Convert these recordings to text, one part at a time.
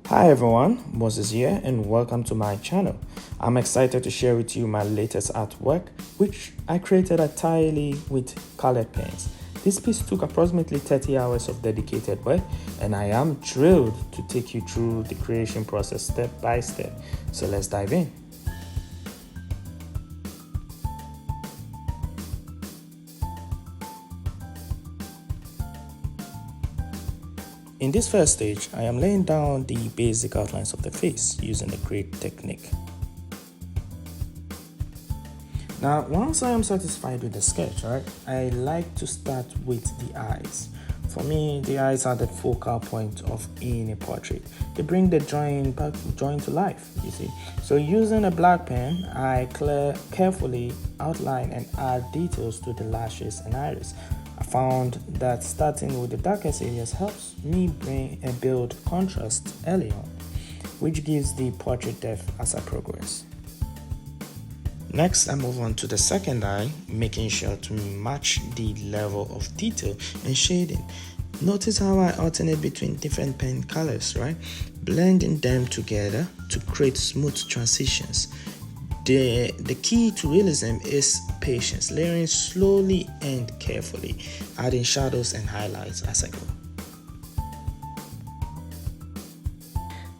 Hi everyone, Moses here and welcome to my channel. I'm excited to share with you my latest artwork which I created entirely with colored pens. This piece took approximately 30 hours of dedicated work and I am thrilled to take you through the creation process step by step. So let's dive in. In this first stage, I am laying down the basic outlines of the face using the grid technique. Now, once I am satisfied with the sketch, I like to start with the eyes. For me, the eyes are the focal point of any portrait. They bring the drawing to life, you see. So using a black pen, I carefully outline and add details to the lashes and iris. I found that starting with the darkest areas helps me build contrast early on, which gives the portrait depth as I progress. Next, I move on to the second eye, making sure to match the level of detail and shading. Notice how I alternate between different pen colors, blending them together to create smooth transitions. The key to realism is patience, layering slowly and carefully, adding shadows and highlights as I go.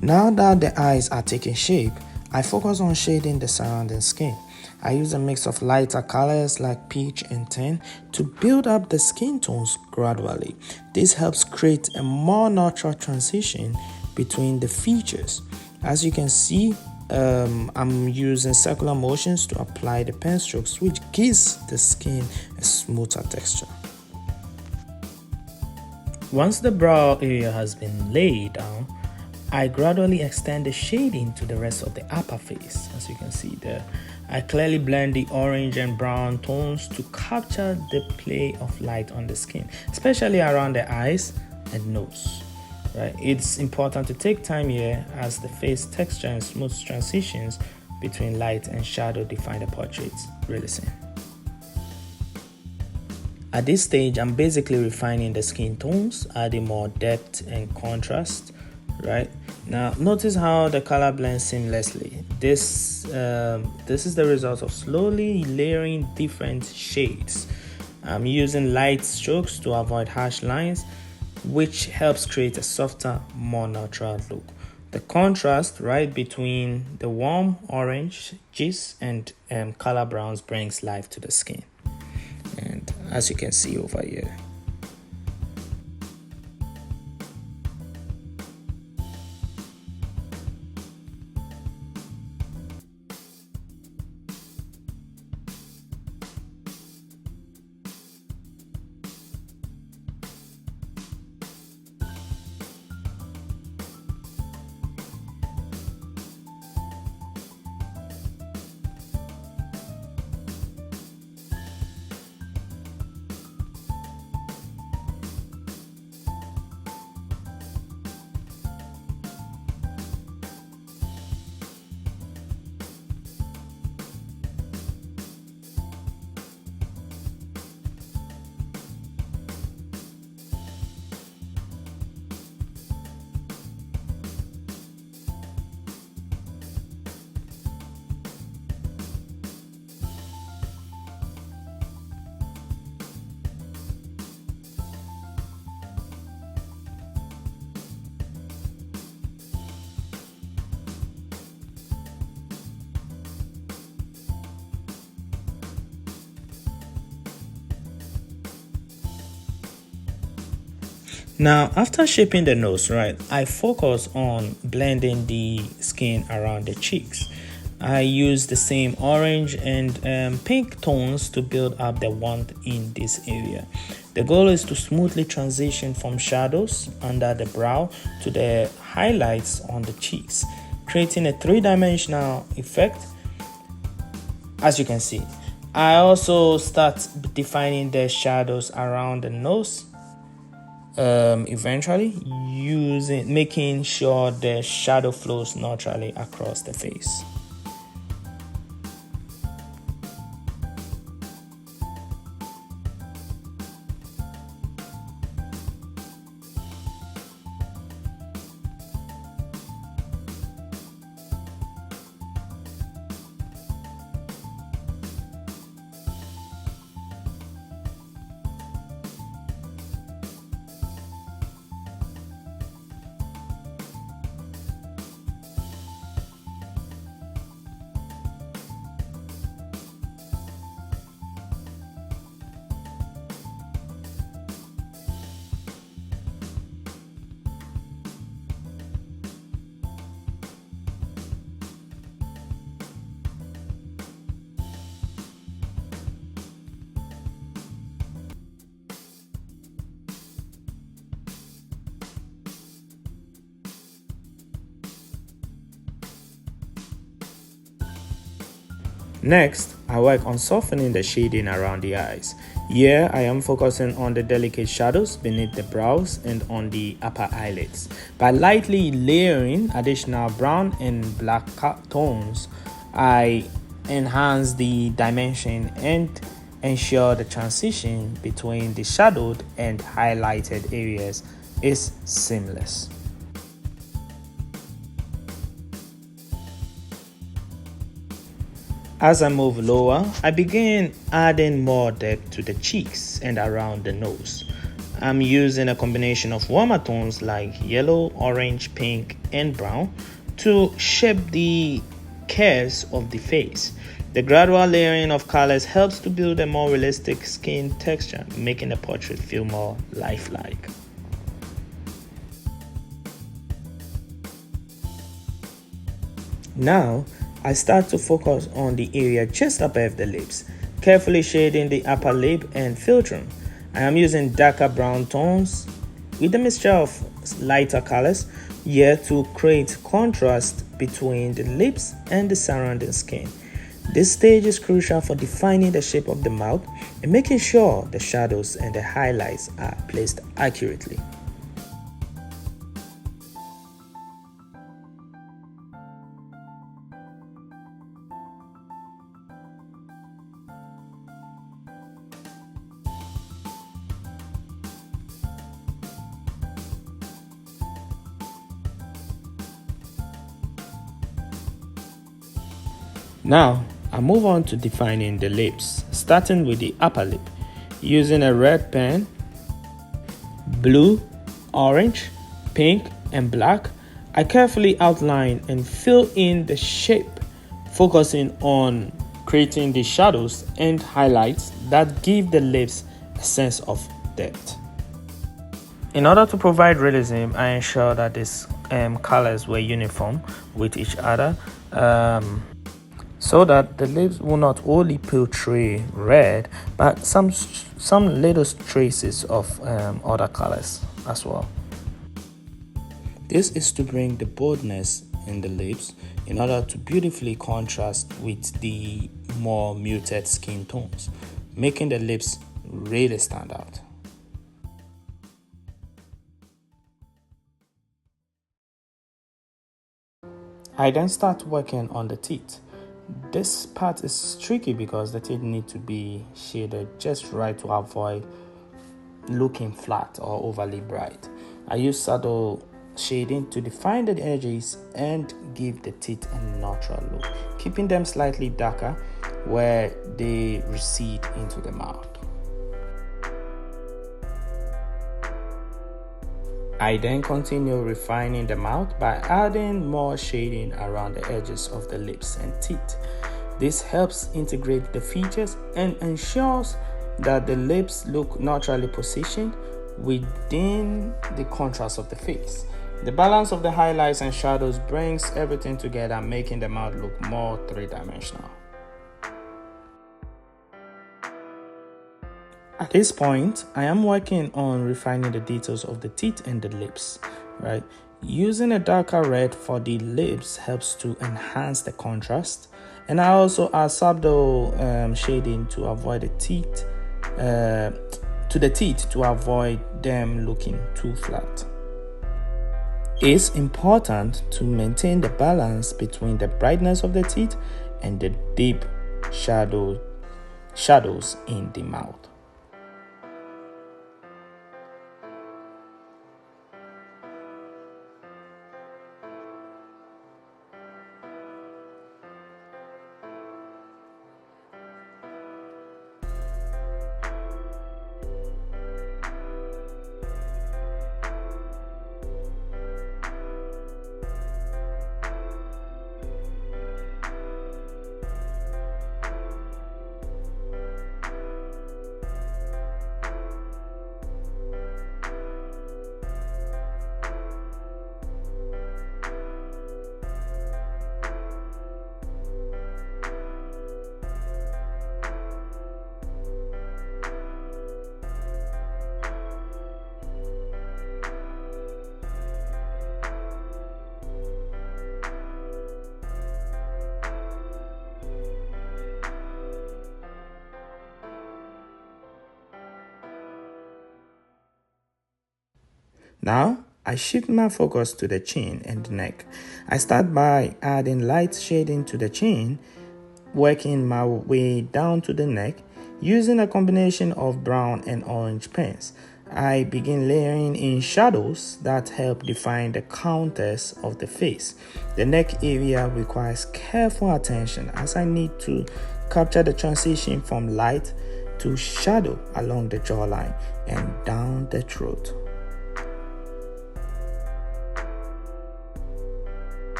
Now that the eyes are taking shape, I focus on shading the surrounding skin. I use a mix of lighter colors like peach and tan to build up the skin tones gradually. This helps create a more natural transition between the features. As you can see, I'm using circular motions to apply the pen strokes, which gives the skin a smoother texture. Once the brow area has been laid down, I gradually extend the shading to the rest of the upper face. As you can see there, I clearly blend the orange and brown tones to capture the play of light on the skin, especially around the eyes and nose. It's important to take time here as the face texture and smooth transitions between light and shadow define the portrait's realism. At this stage, I'm basically refining the skin tones, adding more depth and contrast. Now, notice how the color blends seamlessly. This is the result of slowly layering different shades. I'm using light strokes to avoid harsh lines, which helps create a softer, more natural look. The contrast between the warm oranges and color browns brings life to the skin. And as you can see over here. Now, after shaping the nose, I focus on blending the skin around the cheeks. I use the same orange and pink tones to build up the warmth in this area. The goal is to smoothly transition from shadows under the brow to the highlights on the cheeks, creating a three-dimensional effect. As you can see, I also start defining the shadows around the nose. Eventually making sure the shadow flows naturally across the face. Next, I work on softening the shading around the eyes. Here, I am focusing on the delicate shadows beneath the brows and on the upper eyelids. By lightly layering additional brown and black tones, I enhance the dimension and ensure the transition between the shadowed and highlighted areas is seamless. As I move lower, I begin adding more depth to the cheeks and around the nose. I'm using a combination of warmer tones like yellow, orange, pink, and brown to shape the curves of the face. The gradual layering of colors helps to build a more realistic skin texture, making the portrait feel more lifelike. Now, I start to focus on the area just above the lips, carefully shading the upper lip and filtering. I am using darker brown tones with a mixture of lighter colors here to create contrast between the lips and the surrounding skin. This stage is crucial for defining the shape of the mouth and making sure the shadows and the highlights are placed accurately. Now, I move on to defining the lips, starting with the upper lip. Using a red pen, blue, orange, pink, and black, I carefully outline and fill in the shape, focusing on creating the shadows and highlights that give the lips a sense of depth. In order to provide realism, I ensure that these colors were uniform with each other. So that the lips will not only portray red, but some little traces of other colors as well. This is to bring the boldness in the lips in order to beautifully contrast with the more muted skin tones, making the lips really stand out. I then start working on the teeth. This part is tricky because the teeth need to be shaded just right to avoid looking flat or overly bright. I use subtle shading to define the edges and give the teeth a natural look, keeping them slightly darker where they recede into the mouth. I then continue refining the mouth by adding more shading around the edges of the lips and teeth. This helps integrate the features and ensures that the lips look naturally positioned within the contrast of the face. The balance of the highlights and shadows brings everything together, making the mouth look more three-dimensional. At this point, I am working on refining the details of the teeth and the lips, right? Using a darker red for the lips helps to enhance the contrast, and I also add subtle shading to avoid the teeth to avoid them looking too flat. It's important to maintain the balance between the brightness of the teeth and the deep shadows in the mouth. Now, I shift my focus to the chin and the neck. I start by adding light shading to the chin, working my way down to the neck, using a combination of brown and orange paints. I begin layering in shadows that help define the contours of the face. The neck area requires careful attention as I need to capture the transition from light to shadow along the jawline and down the throat.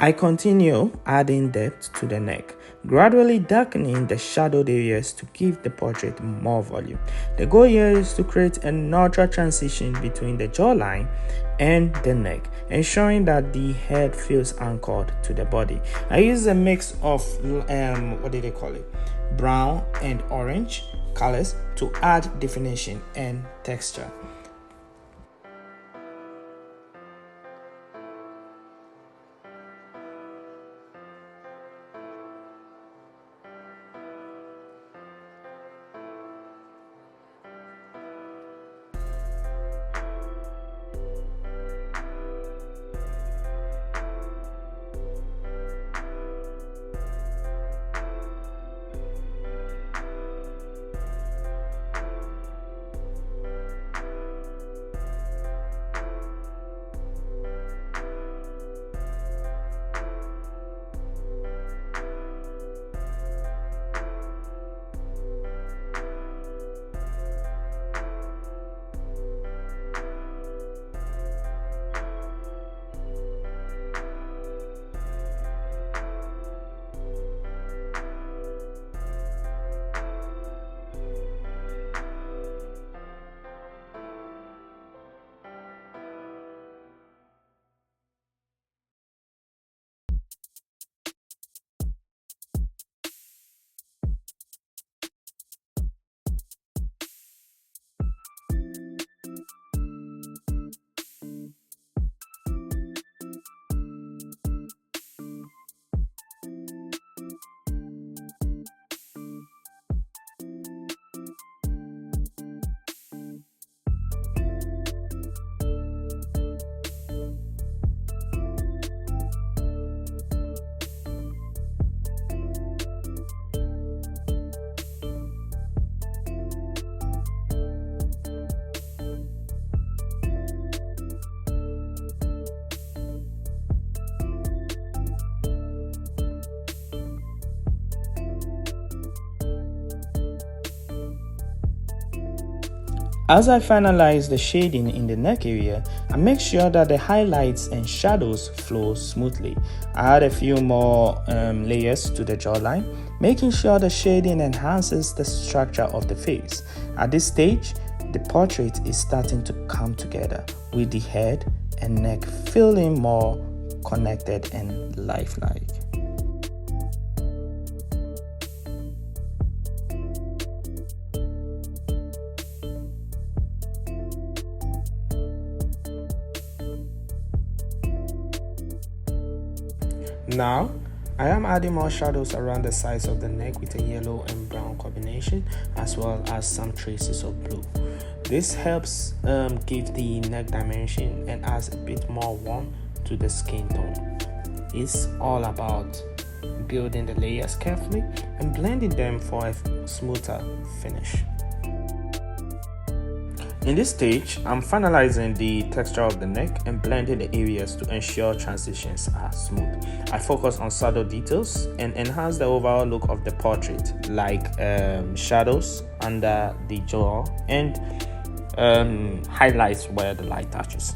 I continue adding depth to the neck, gradually darkening the shadowed areas to give the portrait more volume. The goal here is to create a natural transition between the jawline and the neck, ensuring that the head feels anchored to the body. I use a mix of brown and orange colors to add definition and texture. As I finalize the shading in the neck area, I make sure that the highlights and shadows flow smoothly. I add a few more layers to the jawline, making sure the shading enhances the structure of the face. At this stage, the portrait is starting to come together, with the head and neck feeling more connected and lifelike. Now, I am adding more shadows around the sides of the neck with a yellow and brown combination, as well as some traces of blue. This helps give the neck dimension and adds a bit more warmth to the skin tone. It's all about building the layers carefully and blending them for a smoother finish. In this stage, I'm finalizing the texture of the neck and blending the areas to ensure transitions are smooth. I focus on subtle details and enhance the overall look of the portrait, like shadows under the jaw and highlights where the light touches.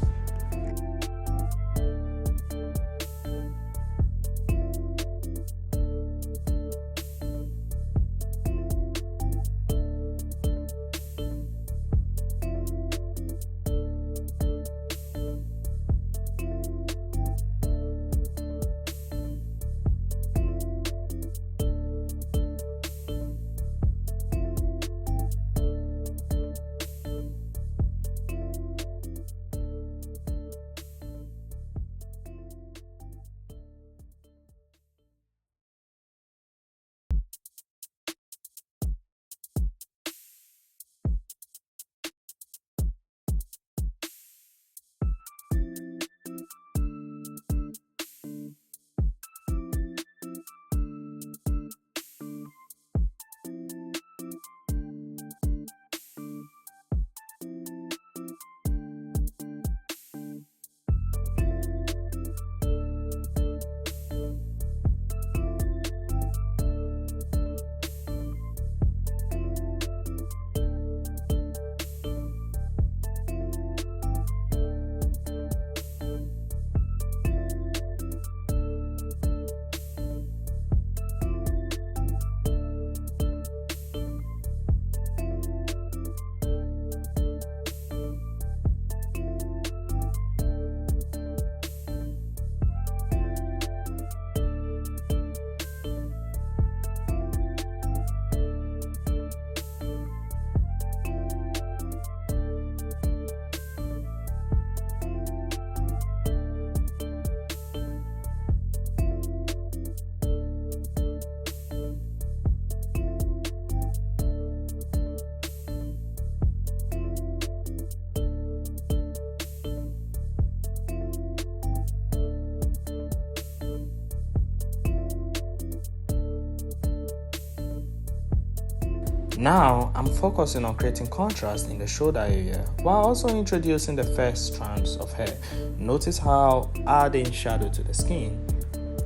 Now, I'm focusing on creating contrast in the shoulder area while also introducing the first strands of hair. Notice how adding shadow to the skin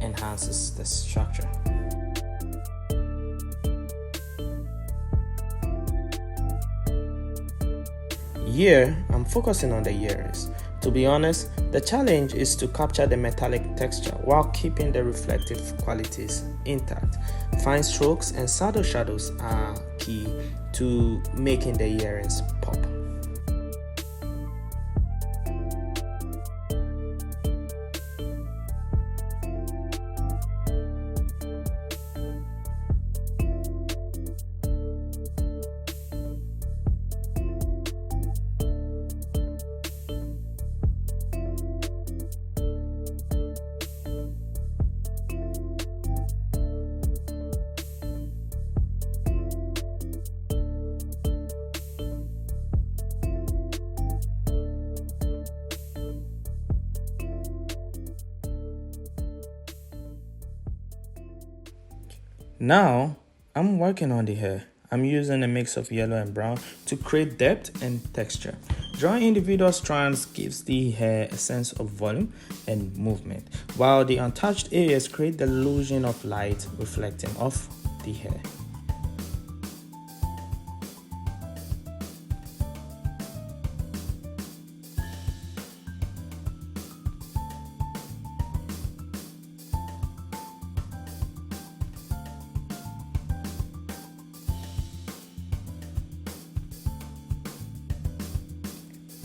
enhances the structure. Here, I'm focusing on the ears. To be honest, the challenge is to capture the metallic texture while keeping the reflective qualities intact. Fine strokes and subtle shadows are key to making the earrings pop. Now, I'm working on the hair. I'm using a mix of yellow and brown to create depth and texture. Drawing individual strands gives the hair a sense of volume and movement, while the untouched areas create the illusion of light reflecting off the hair.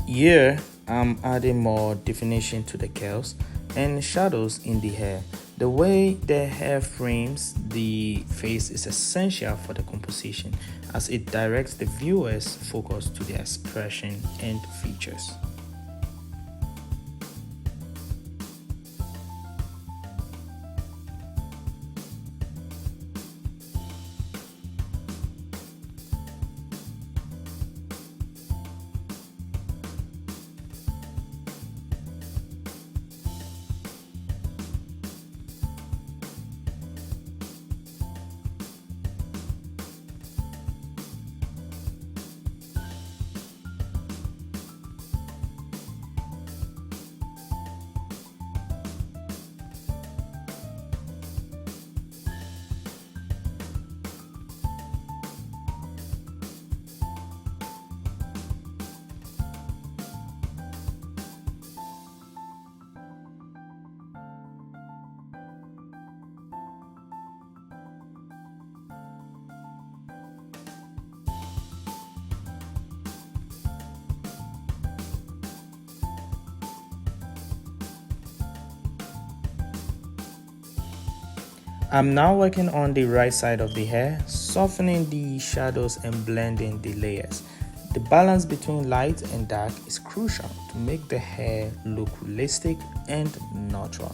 Here, I'm adding more definition to the curls and shadows in the hair. The way the hair frames the face is essential for the composition as it directs the viewer's focus to the expression and features. I'm now working on the right side of the hair, softening the shadows and blending the layers. The balance between light and dark is crucial to make the hair look realistic and natural.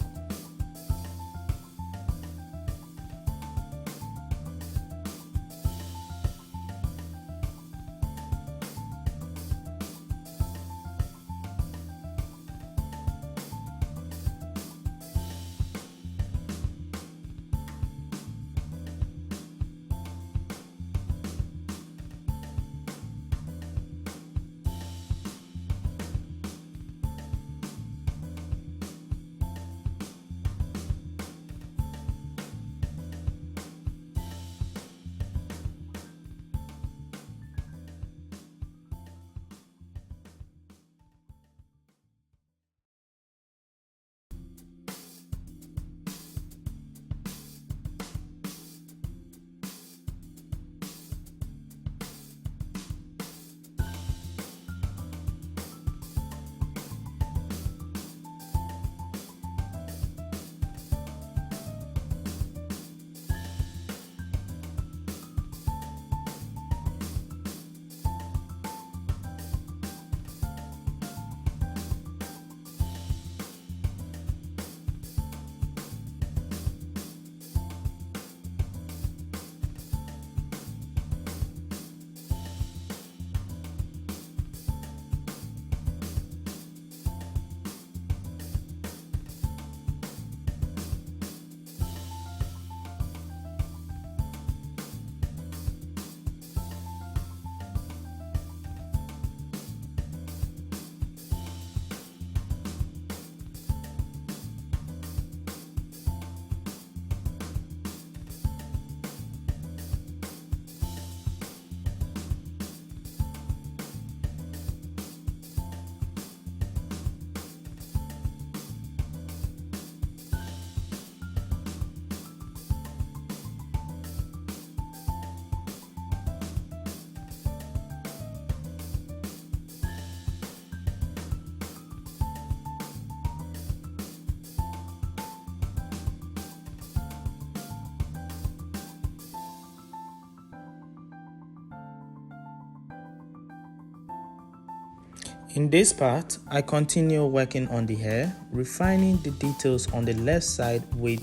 In this part, I continue working on the hair, refining the details on the left side with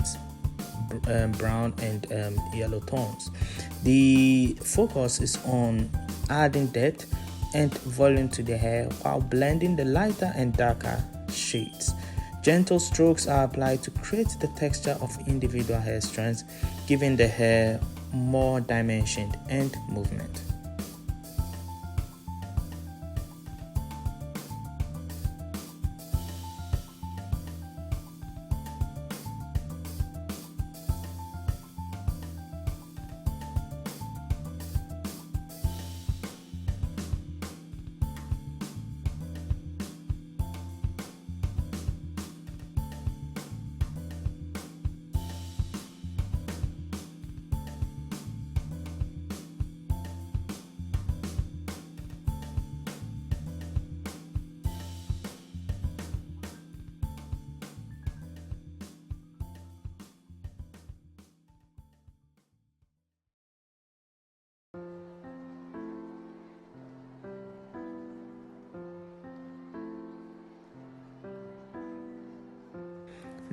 brown and yellow tones. The focus is on adding depth and volume to the hair while blending the lighter and darker shades. Gentle strokes are applied to create the texture of individual hair strands, giving the hair more dimension and movement.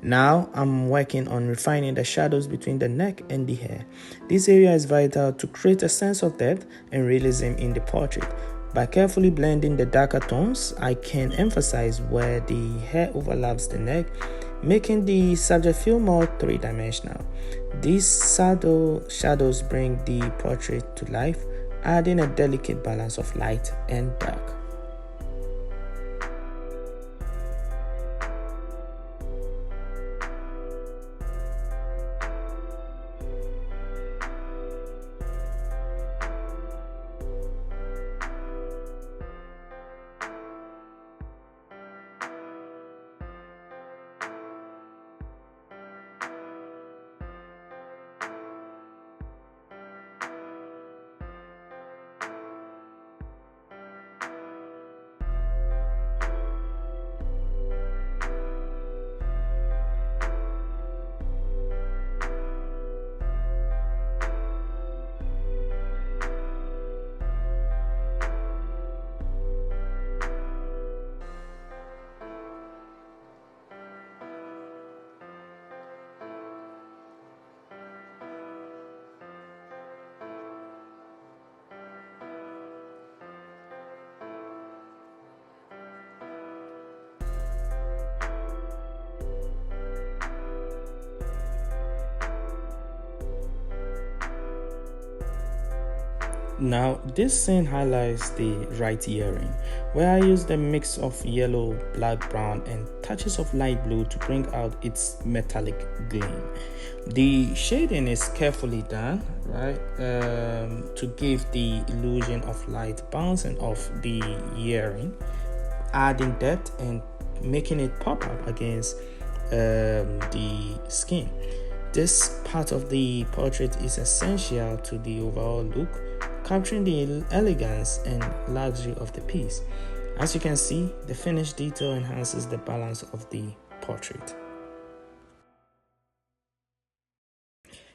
Now I'm working on refining the shadows between the neck and the hair. This area is vital to create a sense of depth and realism in the portrait. By carefully blending the darker tones, I can emphasize where the hair overlaps the neck, making the subject feel more three-dimensional. These subtle shadows bring the portrait to life, adding a delicate balance of light and dark. Now, this scene highlights the right earring, where I used a mix of yellow, black, brown, and touches of light blue to bring out its metallic gleam. The shading is carefully done, right, to give the illusion of light bouncing off the earring, adding depth and making it pop up against the skin. This part of the portrait is essential to the overall look, capturing the elegance and luxury of the piece. As you can see, the finished detail enhances the balance of the portrait.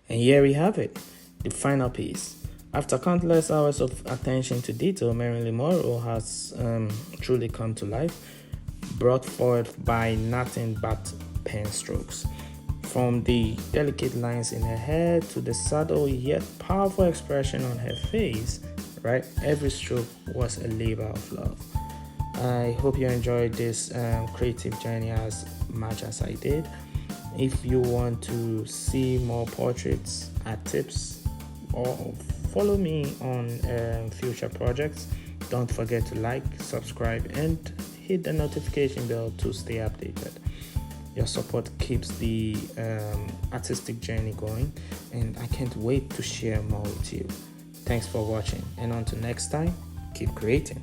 And here we have it, the final piece. After countless hours of attention to detail, Marilyn Monroe has truly come to life, brought forward by nothing but pen strokes. From the delicate lines in her hair to the subtle yet powerful expression on her face, right? Every stroke was a labor of love. I hope you enjoyed this creative journey as much as I did. If you want to see more portraits, add tips, or follow me on future projects, don't forget to like, subscribe, and hit the notification bell to stay updated. Your support keeps the artistic journey going, and I can't wait to share more with you. Thanks for watching, and until next time, keep creating.